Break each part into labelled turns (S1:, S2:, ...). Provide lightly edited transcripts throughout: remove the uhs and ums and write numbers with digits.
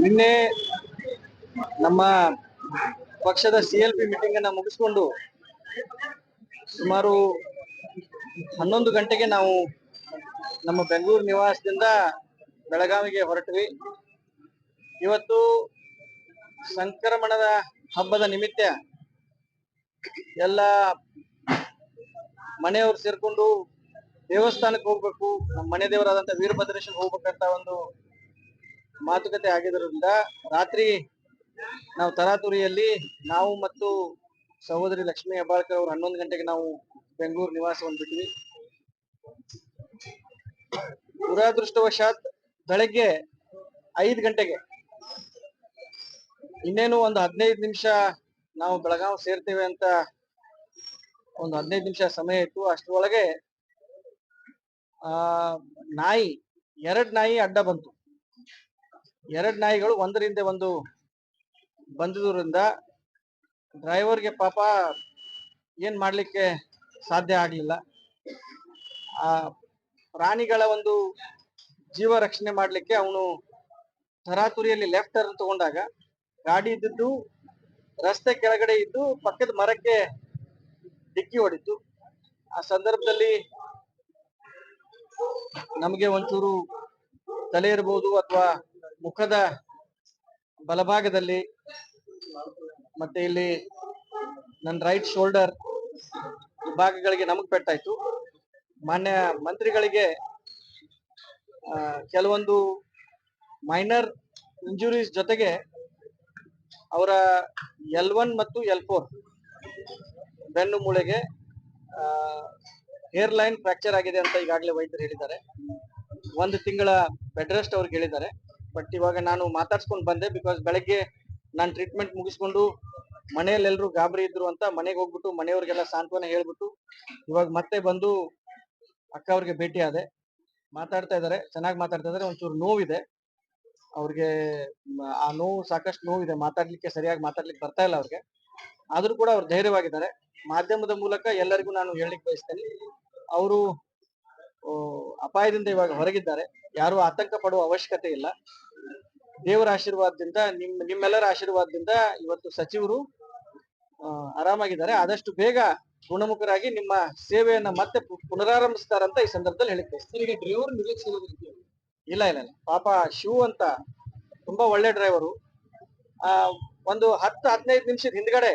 S1: ನಿನ್ನೆ ನಮ್ಮ ಪಕ್ಷದ CLP ಮೀಟಿಂಗ್ ಅನ್ನ ಮುಗಿಸ್ಕೊಂಡು ಸುಮಾರು 11 ಗಂಟೆಗೆ ನಾವು ನಮ್ಮ ಬೆಂಗಳೂರು ನಿವಾಸದಿಂದ ಬೆಳಗಾವಿಗೆ ಹೊರಟ್ವಿ. ಇವತ್ತು ಸಂಕ್ರಮಣದ ಹಬ್ಬದ ನಿಮಿತ್ತ ಎಲ್ಲ ಮನೆಯವರು ಸೇರ್ಕೊಂಡು ದೇವಸ್ಥಾನಕ್ಕೆ ಹೋಗ್ಬೇಕು, ನಮ್ಮ ಮನೆ ದೇವರಾದಂತ ವೀರಭದ್ರೇಶ್ವರ ಹೋಗ್ಬೇಕಂತ ಒಂದು ಮಾತುಕತೆ ಆಗಿದ್ದರಿಂದ ರಾತ್ರಿ ನಾವು ತರಾತುರಿಯಲ್ಲಿ ನಾವು ಮತ್ತು ಸಹೋದರಿ ಲಕ್ಷ್ಮೀ ಹೆಬ್ಬಾಳ್ಕರ್ ಅವರು 11 ಗಂಟೆಗೆ ನಾವು ಬೆಂಗಳೂರು ನಿವಾಸವನ್ನು ಬಿಟ್ವಿ. ದುರಾದೃಷ್ಟವಶಾತ್ ಬೆಳಗ್ಗೆ 5 ಗಂಟೆಗೆ ಇನ್ನೇನು ಒಂದು 15 ನಿಮಿಷ ನಾವು ಬೆಳಗಾವಿ ಸೇರ್ತೇವೆ ಅಂತ ಒಂದು 15 ನಿಮಿಷ ಸಮಯ ಇತ್ತು. ಅಷ್ಟರೊಳಗೆ ನಾಯಿ, 2 ನಾಯಿ ಅಡ್ಡ ಬಂತು. 2 ನಾಯಿಗಳು ಒಂದರಿಂದ ಒಂದು ಬಂದಿದ್ದರಿಂದ ಡ್ರೈವರ್ಗೆ ಪಾಪ ಏನ್ ಮಾಡ್ಲಿಕ್ಕೆ ಸಾಧ್ಯ ಆಗ್ಲಿಲ್ಲ. ಆ ಪ್ರಾಣಿಗಳ ಒಂದು ಜೀವ ರಕ್ಷಣೆ ಮಾಡ್ಲಿಕ್ಕೆ ಅವನು ತರಾತುರಿಯಲ್ಲಿ ಲೆಫ್ಟ್ ಟರ್ನ್ ತಗೊಂಡಾಗ ಗಾಡಿ ಇದ್ದಿದ್ದು ರಸ್ತೆ ಕೆಳಗಡೆ ಇದ್ದು ಪಕ್ಕದ ಮರಕ್ಕೆ ಡಿಕ್ಕಿ ಹೊಡಿತು. ಆ ಸಂದರ್ಭದಲ್ಲಿ ನಮಗೆ ಒಂಚೂರು ತಲೆ ಇರಬಹುದು ಅಥವಾ ಮುಖದ ಬಲಭಾಗದಲ್ಲಿ ಮತ್ತೆ ಇಲ್ಲಿ ನನ್ನ ರೈಟ್ ಶೋಲ್ಡರ್ ಭಾಗಗಳಿಗೆ ನಮಗ್ ಪೆಟ್ಟಾಯ್ತು. ಮಾನ್ಯ ಮಂತ್ರಿಗಳಿಗೆ ಕೆಲವೊಂದು ಮೈನರ್ ಇಂಜುರೀಸ್ ಜೊತೆಗೆ ಅವರ L1 ಮತ್ತು L4 ಬೆನ್ನು ಮೂಳೆಗೆ ಹೇರ್ ಲೈನ್ ಫ್ರಾಕ್ಚರ್ ಆಗಿದೆ ಅಂತ ಈಗಾಗಲೇ ವೈದ್ಯರು ಹೇಳಿದ್ದಾರೆ. 1 ತಿಂಗಳ ಬೆಡ್ ರೆಸ್ಟ್ ಅವ್ರಿಗೆ ಹೇಳಿದ್ದಾರೆ. ಬಟ್ ಇವಾಗ ನಾನು ಮಾತಾಡ್ಸ್ಕೊಂಡು ಬಂದೆ, ಬಿಕಾಸ್ ಬೆಳಗ್ಗೆ ನಾನು ಟ್ರೀಟ್ಮೆಂಟ್ ಮುಗಿಸ್ಕೊಂಡು ಮನೆಯಲ್ಲಿ ಎಲ್ರು ಗಾಬರಿ ಇದ್ರು ಅಂತ ಮನೆಗೆ ಹೋಗ್ಬಿಟ್ಟು ಮನೆಯವ್ರಿಗೆಲ್ಲ ಸಾಂತ್ವನ ಹೇಳ್ಬಿಟ್ಟು ಇವಾಗ ಮತ್ತೆ ಬಂದು ಅಕ್ಕ ಅವ್ರಿಗೆ ಭೇಟಿ ಆದೆ. ಮಾತಾಡ್ತಾ ಇದಾರೆ, ಚೆನ್ನಾಗಿ ಮಾತಾಡ್ತಾ ಇದಾರೆ. ಒಂಚೂರು ನೋವಿದೆ ಅವ್ರಿಗೆ, ಆ ನೋವು ಸಾಕಷ್ಟು ನೋವಿದೆ, ಮಾತಾಡ್ಲಿಕ್ಕೆ ಸರಿಯಾಗಿ ಮಾತಾಡ್ಲಿಕ್ಕೆ ಬರ್ತಾ ಇಲ್ಲ ಅವ್ರಿಗೆ. ಆದ್ರೂ ಕೂಡ ಅವ್ರು ಧೈರ್ಯವಾಗಿದ್ದಾರೆ. ಮಾಧ್ಯಮದ ಮೂಲಕ ಎಲ್ಲರಿಗೂ ನಾನು ಹೇಳಲಿಕ್ಕೆ ಬಯಸ್ತೇನೆ, ಅವರು ಅಪಾಯದಿಂದ ಇವಾಗ ಹೊರಗಿದ್ದಾರೆ. ಯಾರು ಆತಂಕ ಪಡುವ ಅವಶ್ಯಕತೆ ಇಲ್ಲ. ದೇವರ ಆಶೀರ್ವಾದದಿಂದ ನಿಮ್ಮೆಲ್ಲರ ಆಶೀರ್ವಾದದಿಂದ ಇವತ್ತು ಸಚಿವರು ಆರಾಮಾಗಿದ್ದಾರೆ. ಆದಷ್ಟು ಬೇಗ ಗುಣಮುಖರಾಗಿ ನಿಮ್ಮ ಸೇವೆಯನ್ನ ಮತ್ತೆ ಪುನರಾರಂಭಿಸ್ತಾರಂತ ಈ ಸಂದರ್ಭದಲ್ಲಿ ಹೇಳಿಕ್ ಬಯಸ್ತೇನೆ. ಇಲ್ಲ ಇಲ್ಲ ಇಲ್ಲ, ಪಾಪ ಶಿವು ಅಂತ ತುಂಬಾ ಒಳ್ಳೆ ಡ್ರೈವರು. ಒಂದು 10-15 ನಿಮಿಷದ ಹಿಂದ್ಗಡೆ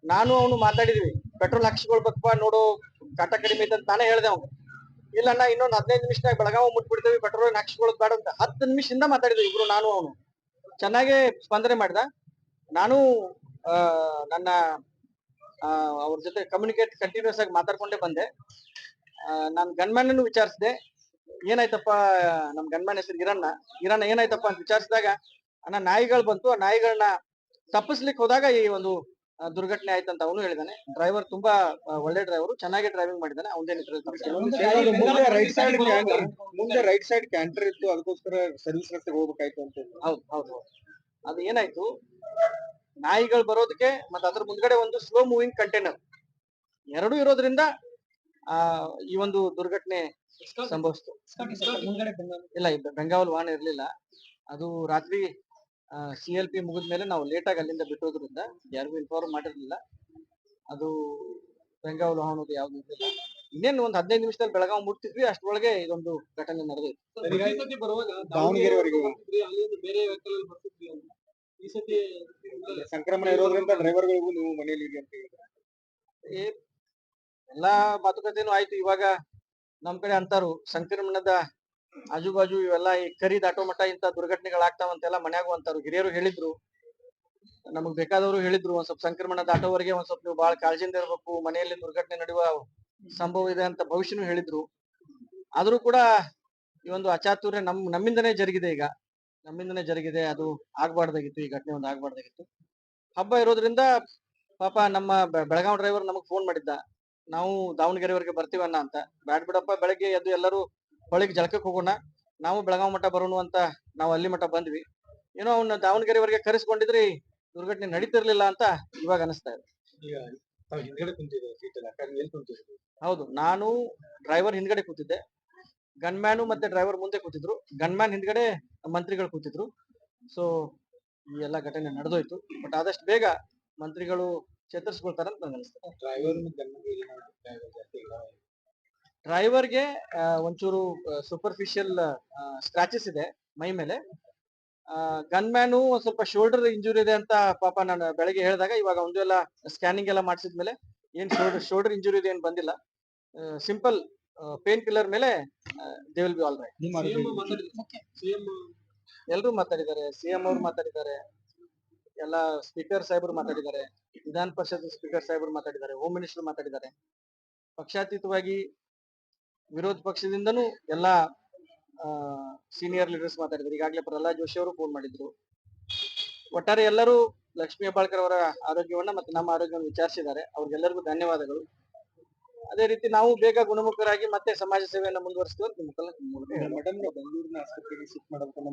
S1: ನಾನು ಅವನು ಮಾತಾಡಿದ್ವಿ, ಪೆಟ್ರೋಲ್ ಹಾಕ್ಸ್ಕೊಳ್ಬೇಕಪ್ಪ ನೋಡು, ಕಾಟ ಕಡಿಮೆ ಇದ್ದಂತ ನಾನೇ ಹೇಳ್ದೆ ಅವ್ನು. ಇಲ್ಲ ಅಣ್ಣ, ಇನ್ನೊಂದು 15 ನಿಮಿಷನಾಗ ಬೆಳಗಾವಿ ಮುಟ್ಬಿಡ್ತೇವೆ, ಪೆಟ್ರೋಲ್ ಹಾಕ್ಸ್ಕೊಳ್ಳೋದು ಬೇಡ ಅಂತ 10 ನಿಮಿಷದಿಂದ ಮಾತಾಡಿದ್ವಿ ಇಬ್ರು, ನಾನು ಅವನು. ಚೆನ್ನಾಗೇ ಸ್ಪಂದನೆ ಮಾಡ್ದ. ನಾನು ನನ್ನ ಅವ್ರ ಜೊತೆ ಕಮ್ಯುನಿಕೇಟ್ ಕಂಟಿನ್ಯೂಸ್ ಆಗಿ ಮಾತಾಡ್ಕೊಂಡೇ ಬಂದೆ. ನಾನು ಗನ್ಮ್ಯಾನ್ ಅನ್ನು ವಿಚಾರಿಸಿದೆ, ಏನಾಯ್ತಪ್ಪ, ನಮ್ ಗನ್ಮ್ಯಾನ್ ಹೆಸರು ಈರಣ್ಣ ಏನಾಯ್ತಪ್ಪ ಅಂತ ವಿಚಾರಿಸಿದಾಗ, ಅಣ್ಣ ನಾಯಿಗಳು ಬಂತು, ಆ ನಾಯಿಗಳನ್ನ ತಪ್ಪಿಸ್ಲಿಕ್ಕೆ ಹೋದಾಗ ಈ ಒಂದು ದುರ್ಘಟನೆ ಆಯ್ತಂತ ಅವನು ಹೇಳಿದಾನೆ. ಡ್ರೈವರ್ ತುಂಬಾ ಒಳ್ಳೆ ಡ್ರೈವರು, ಚೆನ್ನಾಗಿ ಡ್ರೈವಿಂಗ್ ಮಾಡಿದಾನೆ.
S2: ಮುಂದೆ ರೈಟ್ ಸೈಡ್ ಕ್ಯಾಂಟರ್ ಇತ್ತು, ಅದಕ್ಕೋಸ್ಕರ ಸರ್ವಿಸ್ ರಸ್ತೆಗೆ ಹೋಗ್ಬೇಕಾಯ್ತು ಅಂತ.
S1: ಹೌದು ಹೌದು, ಅದು ಏನಾಯ್ತು, ನಾಯಿಗಳು ಬರೋದಕ್ಕೆ ಮತ್ತೆ ಅದ್ರ ಮುಂದ್ಗಡೆ ಒಂದು ಸ್ಲೋ ಮೂವಿಂಗ್ ಕಂಟೈನರ್ ಎರಡೂ ಇರೋದ್ರಿಂದ ಈ ಒಂದು ದುರ್ಘಟನೆ ಸಂಭವಿಸ್ತು. ಇಲ್ಲ, ಬೆಂಗಾವಲ್ ವಾಹನ ಇರ್ಲಿಲ್ಲ. ಅದು ರಾತ್ರಿ CLP ಮುಗಿದ್ಮೇಲೆ ನಾವು ಲೇಟ್ ಆಗಿ ಅಲ್ಲಿಂದ ಬಿಟ್ಟೋದ್ರಿಂದ ಯಾರಿಗೂ ಇನ್ಫಾರ್ಮ್ ಮಾಡಿರ್ಲಿಲ್ಲ. ಅದು ಬೆಂಗಾವಲ್ ವಾಹನದ ಯಾವ್ದು ಇರ್ಲಿಲ್ಲ. ಇನ್ನೇನು ಒಂದು 15 ನಿಮಿಷದಲ್ಲಿ ಬೆಳಗಾವಿ ಮುಟ್ತಿದ್ವಿ, ಅಷ್ಟರೊಳಗೆ ಇದೊಂದು ಘಟನೆ ನಡೆದಿತ್ತು. ಈ ಸತಿ
S2: ಸಂಕ್ರಮಣ ಇರೋದ್ರಿಂದ ಡ್ರೈವರ್ಗಳಿಗೂ ನೀವು ಮನೆಯಲ್ಲಿ ಅಂತ ಹೇಳಿದ್ರೆ
S1: ಎಲ್ಲಾ ಮಾತುಕತೆನೂ ಆಯ್ತು. ಇವಾಗ ನಮ್ ಕಡೆ ಅಂತಾರು, ಸಂಕ್ರಮಣದ ಆಜುಬಾಜು ಇವೆಲ್ಲ ಈ ಕರಿ ದಾಟೋ ಮಟ್ಟ ಇಂತ ದುರ್ಘಟನೆಗಳಾಗ್ತಾವಂತೆಲ್ಲ ಮನ್ಯಾಗೂ ಅಂತಾರು. ಹಿರಿಯರು ಹೇಳಿದ್ರು, ನಮಗ್ ಬೇಕಾದವರು ಹೇಳಿದ್ರು, ಒಂದ್ ಸ್ವಲ್ಪ ಸಂಕ್ರಮಣ ದಾಟೋವರೆಗೆ ಒಂದ್ ಸ್ವಲ್ಪ ನೀವು ಬಹಳ ಕಾಳಜಿಯಿಂದ ಇರ್ಬೇಕು, ಮನೆಯಲ್ಲಿ ದುರ್ಘಟನೆ ನಡೆಯುವ ಸಂಭವ ಇದೆ ಅಂತ ಭವಿಷ್ಯನೂ ಹೇಳಿದ್ರು. ಆದ್ರೂ ಕೂಡ ಈ ಒಂದು ಅಚಾತುರ್ಯ ನಮ್ಮಿಂದನೇ ಜರುಗಿದೆ. ಈಗ ನಮ್ಮಿಂದನೇ ಜರುಗಿದೆ, ಅದು ಆಗ್ಬಾರ್ದಾಗಿತ್ತು, ಈ ಘಟನೆ ಒಂದು ಆಗ್ಬಾರ್ದಾಗಿತ್ತು. ಹಬ್ಬ ಇರೋದ್ರಿಂದ ಪಾಪ ನಮ್ಮ ಬೆಳಗಾವಿ ಡ್ರೈವರ್ ನಮಗ್ ಫೋನ್ ಮಾಡಿದ್ದ, ನಾವು ದಾವಣಗೆರೆವರೆಗೆ ಬರ್ತೀವನ್ನ ಅಂತ. ಬ್ಯಾಡ್ ಬಿಡಪ್ಪ, ಬೆಳಗ್ಗೆ ಎದ್ದು ಎಲ್ಲರೂ ಹೊಳಿಗೆ ಜಳಕಕ್ಕೆ ಹೋಗೋಣ, ನಾವು ಬೆಳಗಾವಿ ಮಠ ಬರೋಣ ಅಂತ ನಾವು ಅಲ್ಲಿ ಮಠ ಬಂದ್ವಿ. ಏನೋ ಅವ್ನ ದಾವಣಗೆರೆವರೆಗೆ ಕರೆಸ್ಕೊಂಡಿದ್ರಿ, ದುರ್ಘಟನೆ ನಡೀತಿರ್ಲಿಲ್ಲ ಅಂತ ಇವಾಗ ಅನಿಸ್ತಾ ಇದೆ. ಹೌದು, ನಾನು ಡ್ರೈವರ್ ಹಿಂದ್ಗಡೆ ಕೂತಿದ್ದೆ, ಗನ್ಮ್ಯಾನು ಮತ್ತೆ ಡ್ರೈವರ್ ಮುಂದೆ ಕೂತಿದ್ರು. ಗನ್ಮ್ಯಾನ್ ಹಿಂದ್ಗಡೆ ಮಂತ್ರಿಗಳು ಕೂತಿದ್ರು. ಸೊ ಈ ಎಲ್ಲ ಘಟನೆ ನಡೆದೋಯ್ತು. ಬಟ್ ಆದಷ್ಟು ಬೇಗ ಮಂತ್ರಿಗಳು ಚೇತರಿಸ್ಕೊಳ್ತಾರೆ ಅಂತ ನನಗೆ ಅನಿಸ್ತದೆ. ಡ್ರೈವರ್ಗೆ ಒಂಚೂರು ಸೂಪರ್ಫಿಷಿಯಲ್ ಸ್ಕ್ರಾಚಸ್ ಇದೆ ಮೈ ಮೇಲೆ. ಗನ್ ಮ್ಯಾನು ಒಂದ್ ಸ್ವಲ್ಪ ಶೋಲ್ಡರ್ ಇಂಜುರಿ ಇದೆ ಅಂತ ಪಾಪ ನಾನು ಬೆಳಗ್ಗೆ ಹೇಳಿದಾಗ, ಇವಾಗ ಒಂದು ಎಲ್ಲ ಸ್ಕ್ಯಾನಿಂಗ್ ಎಲ್ಲ ಮಾಡಿಸಿದ್ಮೇಲೆ ಏನ್ ಶೋಲ್ಡರ್ ಇಂಜುರಿ ಇದೆ ಏನ್ ಬಂದಿಲ್ಲ. ಸಿಂಪಲ್ ಪೇನ್ ಕಿಲ್ಲರ್ ಮೇಲೆ they will be all right. ಎಲ್ರು ಮಾತಾಡಿದ್ದಾರೆ, ಸಿಎಂ ಅವ್ರು ಮಾತಾಡಿದ್ದಾರೆ, ಎಲ್ಲ ಸ್ಪೀಕರ್ ಸಾಹೇಬರು ಮಾತಾಡಿದ್ದಾರೆ, ವಿಧಾನ ಪರಿಷತ್ ಸ್ಪೀಕರ್ ಸಾಹೇಬರು ಮಾತಾಡಿದ್ದಾರೆ, ಹೋಮ್ ಮಿನಿಸ್ಟರ್ ಮಾತಾಡಿದ್ದಾರೆ. ಪಕ್ಷಾತೀತವಾಗಿ ವಿರೋಧ ಪಕ್ಷದಿಂದನೂ ಎಲ್ಲಾ ಸೀನಿಯರ್ ಲೀಡರ್ಸ್ ಮಾತಾಡಿದ್ರು. ಈಗಾಗಲೇ ಪ್ರಹ್ಲಾದ್ ಜೋಶಿ ಅವರು ಫೋನ್ ಮಾಡಿದ್ರು. ಒಟ್ಟಾರೆ ಎಲ್ಲರೂ ಲಕ್ಷ್ಮೀ ಹೆಬ್ಬಾಳ್ಕರ್ ಅವರ ಆರೋಗ್ಯವನ್ನ ಮತ್ತೆ ನಮ್ಮ ಆರೋಗ್ಯವನ್ನು ವಿಚಾರಿಸಿದ್ದಾರೆ. ಅವ್ರಿಗೆಲ್ಲರಿಗೂ ಧನ್ಯವಾದಗಳು. ಅದೇ ರೀತಿ ನಾವು ಬೇಗ ಗುಣಮುಖರಾಗಿ ಮತ್ತೆ ಸಮಾಜ ಸೇವೆಯನ್ನು ಮುಂದುವರಿಸ್ತೀವಿ ಅಂತ ನಿಮ್ಮ ಮೂಲಕ ಹೇಳ್ಬೋದು.
S2: ಮೇಡಮ್ ಬೆಂಗಳೂರಿನ ಆಸ್ಪತ್ರೆಗೆ ಶಿಫ್ಟ್ ಮಾಡಬೇಕನ್ನೋ